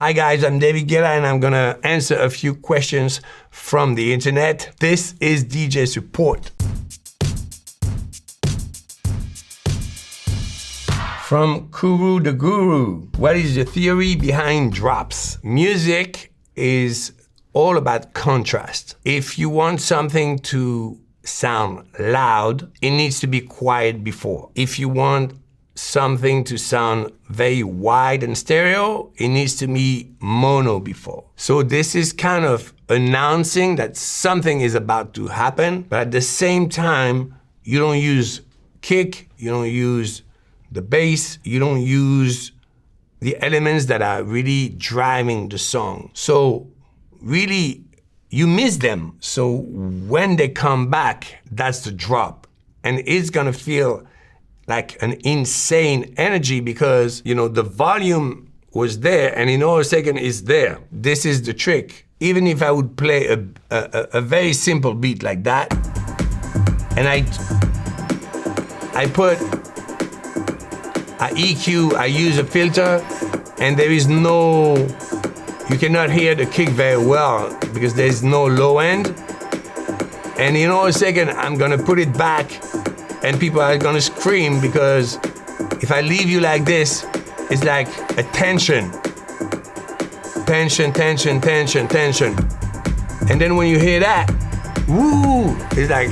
Hi guys, I'm David Guetta and I'm gonna answer a few questions from the internet. This is DJ Support. From Kuru the Guru, what is the theory behind drops? Music is all about contrast. If you want something to sound loud, it needs to be quiet before. If you want something to sound very wide and stereo, it needs to be mono before. So this is kind of announcing that something is about to happen, but at the same time, you don't use kick, you don't use the bass, you don't use the elements that are really driving the song. So really, you miss them. So when they come back, that's the drop. And it's gonna feel like an insane energy because, you know, the volume was there and in all a second it's there. This is the trick. Even if I would play a very simple beat like that, and I put a EQ, I use a filter, and there is no, you cannot hear the kick very well because there's no low end. And in all a second, I'm gonna put it back and people are gonna scream because if I leave you like this, it's like a tension. Tension, tension, tension, tension. And then when you hear that, woo, it's like,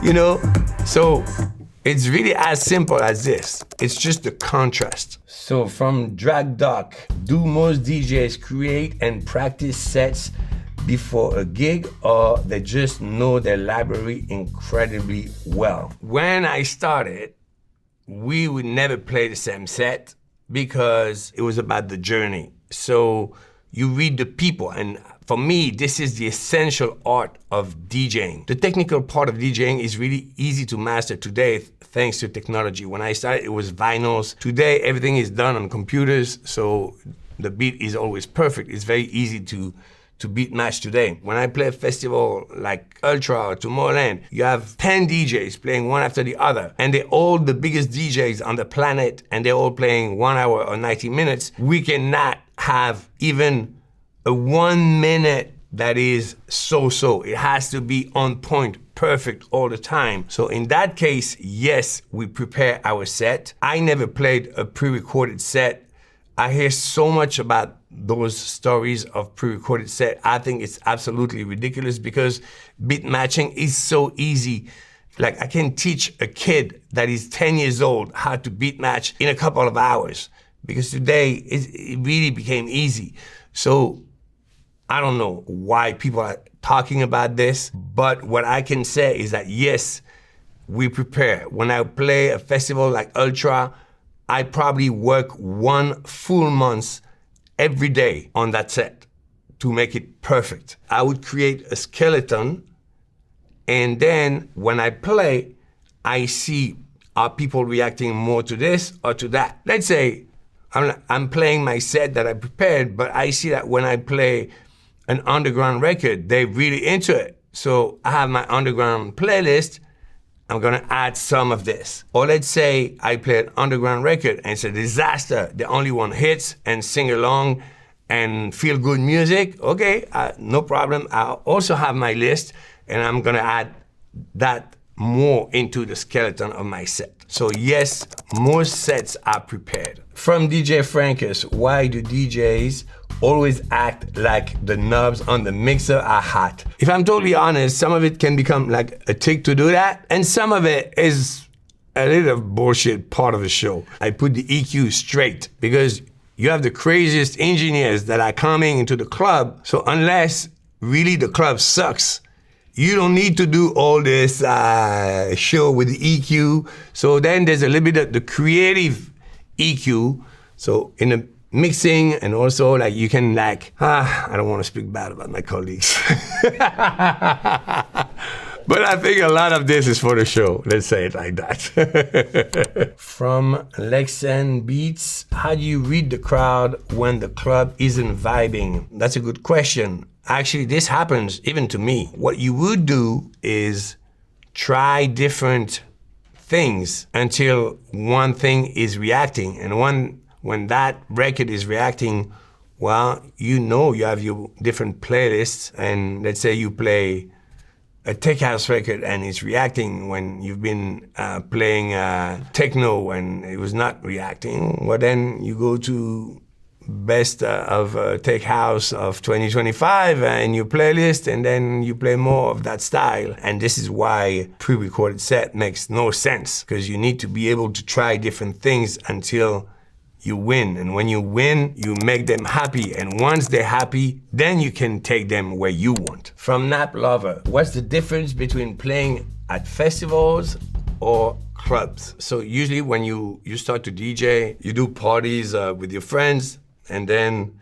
you know, so it's really as simple as this. It's just the contrast. So from Drag Doc, do most DJs create and practice sets before a gig, or they just know their library incredibly well? When I started, we would never play the same set because it was about the journey. So you read the people, and for me, this is the essential art of DJing. The technical part of DJing is really easy to master today thanks to technology. When I started, it was vinyls. Today, everything is done on computers, so the beat is always perfect. It's very easy to beat match today. When I play a festival like Ultra or Tomorrowland, you have 10 DJs playing one after the other, and they're all the biggest DJs on the planet, and they're all playing 1 hour or 90 minutes. We cannot have even a 1 minute that is so-so. It has to be on point, perfect all the time. So in that case, yes, we prepare our set. I never played a pre-recorded set. I hear so much about those stories of pre-recorded set. I think it's absolutely ridiculous because beat matching is so easy. Like I can teach a kid that is 10 years old how to beat match in a couple of hours because today it really became easy. So I don't know why people are talking about this, but what I can say is that yes, we prepare. When I play a festival like Ultra, I probably work 1 full month every day on that set to make it perfect. I would create a skeleton, and then when I play, I see are people reacting more to this or to that. Let's say I'm playing my set that I prepared, but I see that when I play an underground record, they're really into it. So I have my underground playlist, I'm gonna add some of this. Or let's say I play an underground record and it's a disaster. The only one hits and sing along and feel good music. Okay, no problem. I'll also have my list and I'm gonna add that more into the skeleton of my set. So yes, most sets are prepared. From DJ Frankus, why do DJs always act like the knobs on the mixer are hot? If I'm totally honest, some of it can become like a tick to do that, and some of it is a little bullshit part of the show. I put the EQ straight because you have the craziest engineers that are coming into the club, so unless really the club sucks, you don't need to do all this show with the EQ. So then there's a little bit of the creative EQ. So in the mixing and also like you can like, I don't want to speak bad about my colleagues. But I think a lot of this is for the show. Let's say it like that. From Lexan Beats, how do you read the crowd when the club isn't vibing? That's a good question. Actually, this happens even to me. What you would do is try different things until one thing is reacting. And when that record is reacting Well, you have your different playlists, and let's say you play a tech house record and it's reacting when you've been playing techno and it was not reacting. Well, then you go to best of tech house of 2025 in your playlist, and then you play more of that style. And this is why pre-recorded set makes no sense, because you need to be able to try different things until you win. And when you win, you make them happy. And once they're happy, then you can take them where you want. From Nap Lover, what's the difference between playing at festivals or clubs? So usually when you start to DJ, you do parties with your friends, and then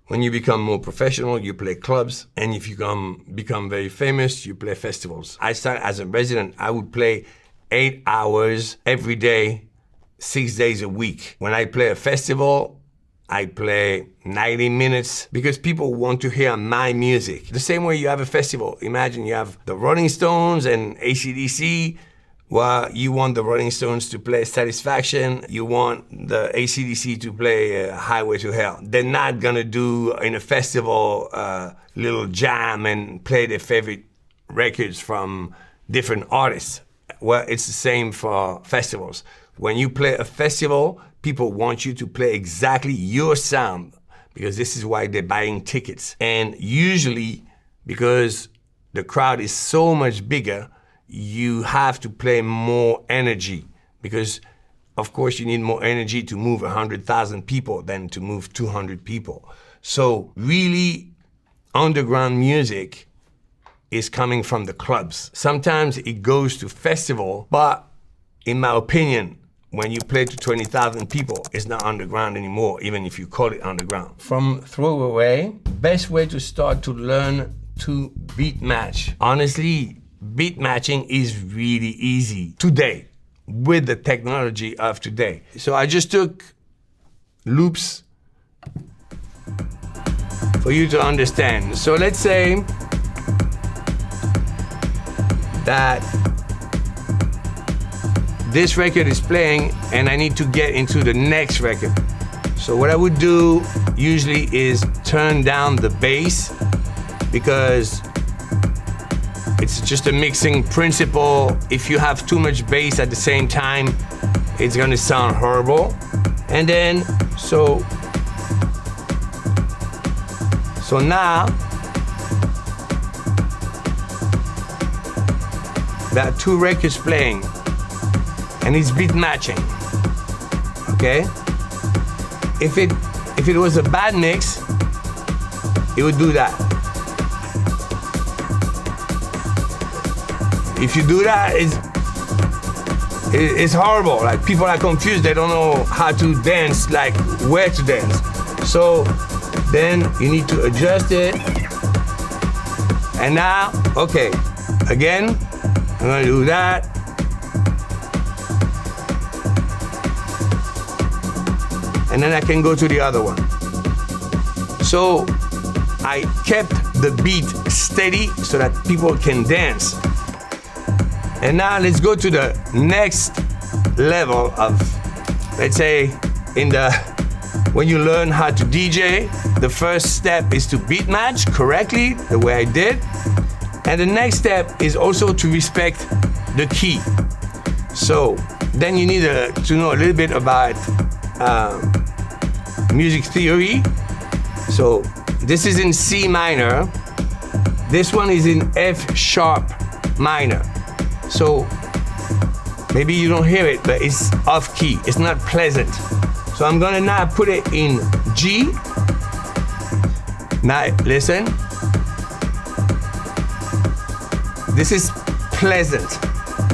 when you become more professional, you play clubs. And if you become very famous, you play festivals. I started as a resident, I would play 8 hours every day, 6 days a week. When I play a festival, I play 90 minutes because people want to hear my music. The same way you have a festival. Imagine you have the Rolling Stones and AC/DC. Well, you want the Rolling Stones to play Satisfaction. You want the AC/DC to play Highway to Hell. They're not gonna do in a festival little jam and play their favorite records from different artists. Well, it's the same for festivals. When you play a festival, people want you to play exactly your sound, because this is why they're buying tickets. And usually, because the crowd is so much bigger, you have to play more energy, because of course you need more energy to move 100,000 people than to move 200 people. So really, underground music is coming from the clubs. Sometimes it goes to festival, but in my opinion, when you play to 20,000 people, it's not underground anymore, even if you call it underground. From Throwaway, best way to start to learn to beat match. Honestly, beat matching is really easy today with the technology of today. So I just took loops for you to understand. So let's say that this record is playing and I need to get into the next record. So what I would do usually is turn down the bass, because it's just a mixing principle. If you have too much bass at the same time, it's gonna sound horrible. And then, so now, there are 2 records playing, and it's beat matching, okay? If it was a bad mix, it would do that. If you do that, it's horrible. Like, people are confused, they don't know how to dance, like where to dance. So then you need to adjust it. And now, okay, again, I'm gonna do that. And then I can go to the other one. So I kept the beat steady so that people can dance. And now let's go to the next level of, let's say, when you learn how to DJ, the first step is to beat match correctly, the way I did. And the next step is also to respect the key. So then you need to know a little bit about music theory. So this is in C minor. This one is in F sharp minor. So maybe you don't hear it, but it's off key. It's not pleasant. So I'm gonna now put it in G. Now listen. This is pleasant.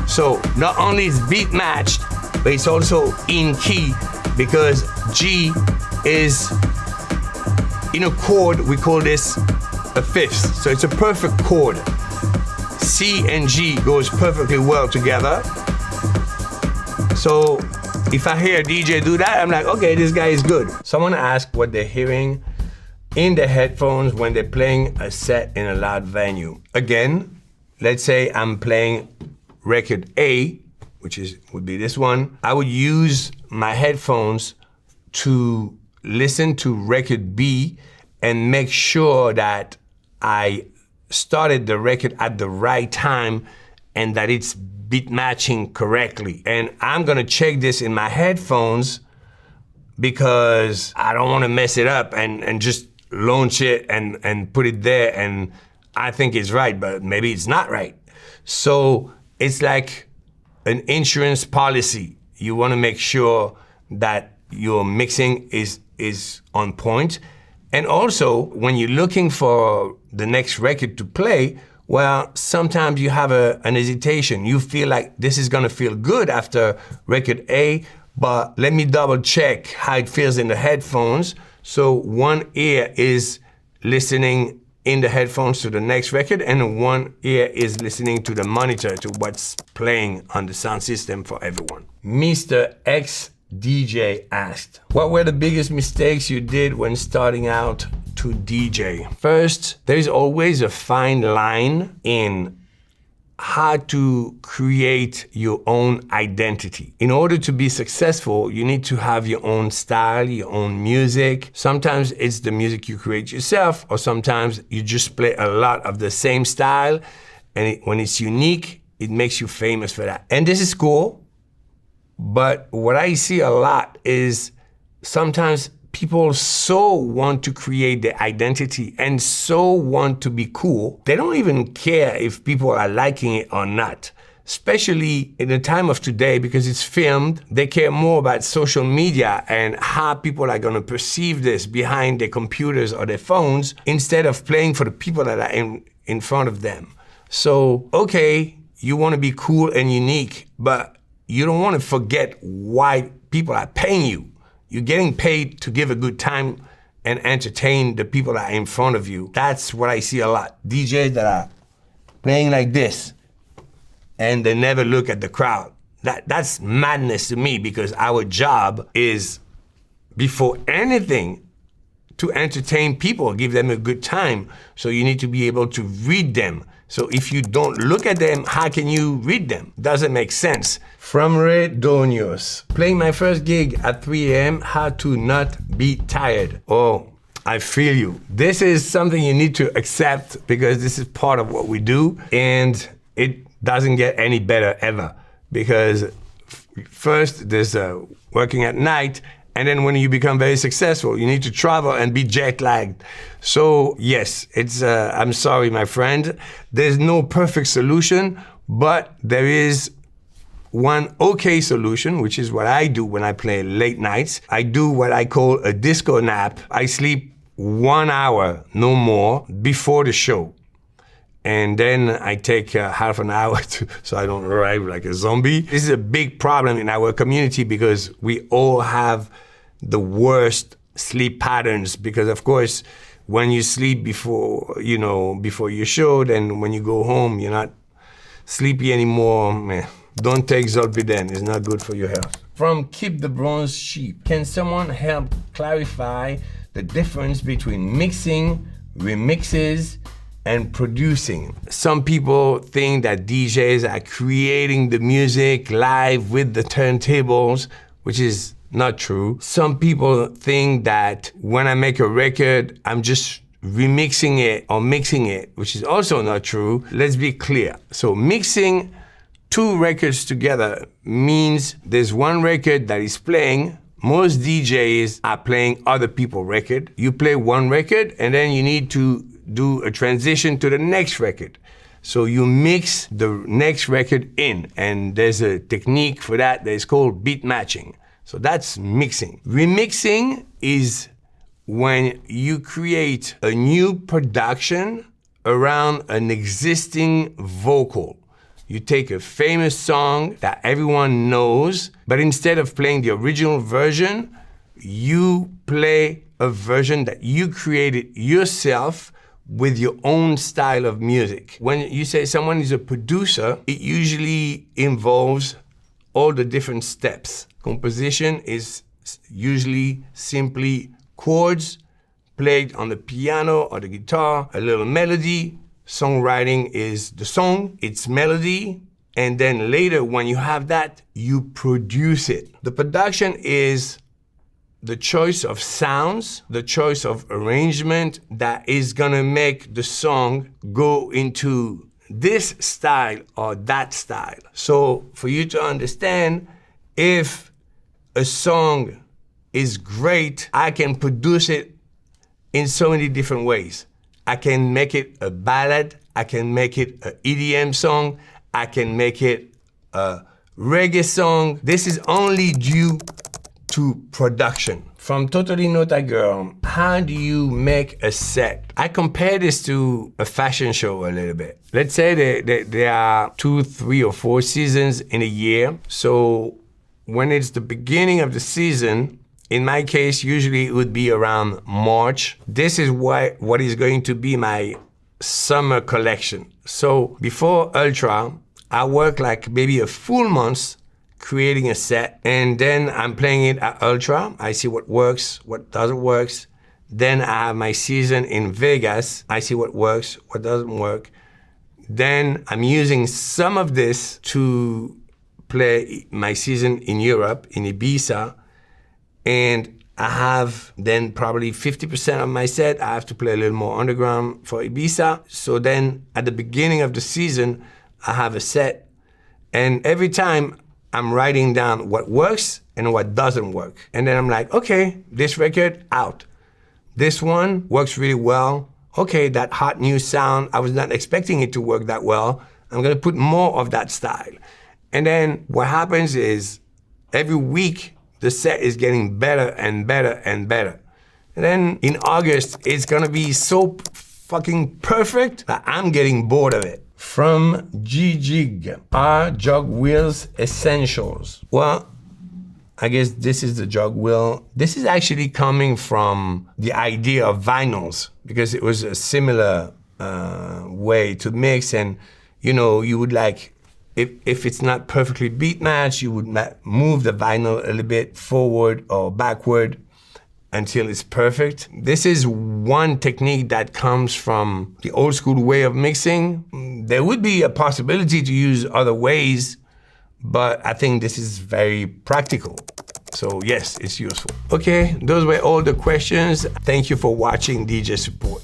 So not only is beat matched, but it's also in key, because G is in a chord. We call this a fifth. So it's a perfect chord. C and G goes perfectly well together. So if I hear a DJ do that, I'm like, okay, this guy is good. Someone asked what they're hearing in the headphones when they're playing a set in a loud venue. Again, let's say I'm playing record A, which would be this one. I would use my headphones to listen to record B and make sure that I started the record at the right time and that it's beat matching correctly. And I'm gonna check this in my headphones because I don't wanna mess it up and just launch it and put it there and I think it's right, but maybe it's not right. So it's like an insurance policy. You wanna make sure that your mixing is on point. And also, when you're looking for the next record to play, well, sometimes you have an hesitation. You feel like this is gonna feel good after record A, but let me double check how it feels in the headphones. So one ear is listening in the headphones to the next record, and one ear is listening to the monitor to what's playing on the sound system for everyone. Mr. X DJ asked, what were the biggest mistakes you did when starting out to DJ? First, there's always a fine line in how to create your own identity. In order to be successful, you need to have your own style, your own music. Sometimes it's the music you create yourself, or sometimes you just play a lot of the same style, and when it's unique, it makes you famous for that. And this is cool. But what I see a lot is sometimes people so want to create their identity and so want to be cool, they don't even care if people are liking it or not. Especially in the time of today, because it's filmed, they care more about social media and how people are gonna perceive this behind their computers or their phones instead of playing for the people that are in front of them. So, okay, you wanna be cool and unique, but you don't want to forget why people are paying you. You're getting paid to give a good time and entertain the people that are in front of you. That's what I see a lot. DJs that are playing like this and they never look at the crowd. That's madness to me, because our job is, before anything, to entertain people, give them a good time. So you need to be able to read them. So if you don't look at them, how can you read them? Doesn't make sense. From Ray Donios, playing my first gig at 3 a.m., how to not be tired. Oh, I feel you. This is something you need to accept, because this is part of what we do, and it doesn't get any better ever. Because first there's working at night, and then when you become very successful, you need to travel and be jet lagged. So yes, it's, I'm sorry, my friend. There's no perfect solution, but there is one okay solution, which is what I do when I play late nights. I do what I call a disco nap. I sleep 1 hour, no more, before the show. And then I take half an hour so I don't arrive like a zombie. This is a big problem in our community, because we all have the worst sleep patterns, because of course, when you sleep before your show, then when you go home, you're not sleepy anymore. Man, don't take Zolpidem, it's not good for your health. From Keep the Bronze Sheep, can someone help clarify the difference between mixing, remixes, and producing? Some people think that DJs are creating the music live with the turntables, which is not true. Some people think that when I make a record, I'm just remixing it or mixing it, which is also not true. Let's be clear. So mixing two records together means there's one record that is playing. Most DJs are playing other people's record. You play one record and then you need to do a transition to the next record. So you mix the next record in, and there's a technique for that that is called beat matching. So that's mixing. Remixing is when you create a new production around an existing vocal. You take a famous song that everyone knows, but instead of playing the original version, you play a version that you created yourself with your own style of music. When you say someone is a producer, it usually involves all the different steps. Composition is usually simply chords played on the piano or the guitar, a little melody. Songwriting is the song, its melody, and then later when you have that, you produce it. The production is the choice of sounds, the choice of arrangement that is gonna make the song go into this style or that style. So for you to understand, if a song is great, I can produce it in so many different ways. I can make it a ballad, I can make it an EDM song, I can make it a reggae song. This is only due to production. From Totally Not a Girl, how do you make a set? I compare this to a fashion show a little bit. Let's say there are 2, 3, or 4 seasons in a year. So when it's the beginning of the season, in my case, usually it would be around March. This is what is going to be my summer collection. So before Ultra, I work like maybe a full month creating a set, and then I'm playing it at Ultra. I see what works, what doesn't work. Then I have my season in Vegas. I see what works, what doesn't work. Then I'm using some of this to play my season in Europe, in Ibiza, and I have then probably 50% of my set, I have to play a little more underground for Ibiza. So then at the beginning of the season, I have a set, and every time I'm writing down what works and what doesn't work. And then I'm like, okay, this record, out. This one works really well. Okay, that hot new sound, I was not expecting it to work that well. I'm gonna put more of that style. And then what happens is every week, the set is getting better and better and better. And then in August, it's gonna be so fucking perfect that I'm getting bored of it. From DJing, are Jogwheels essentials? Well, I guess this is the Jogwheel. This is actually coming from the idea of vinyls, because it was a similar way to mix, and you would like, if it's not perfectly beat matched, you would move the vinyl a little bit forward or backward until it's perfect. This is one technique that comes from the old school way of mixing. There would be a possibility to use other ways, but I think this is very practical. So yes, it's useful. Okay, those were all the questions. Thank you for watching DJ Support.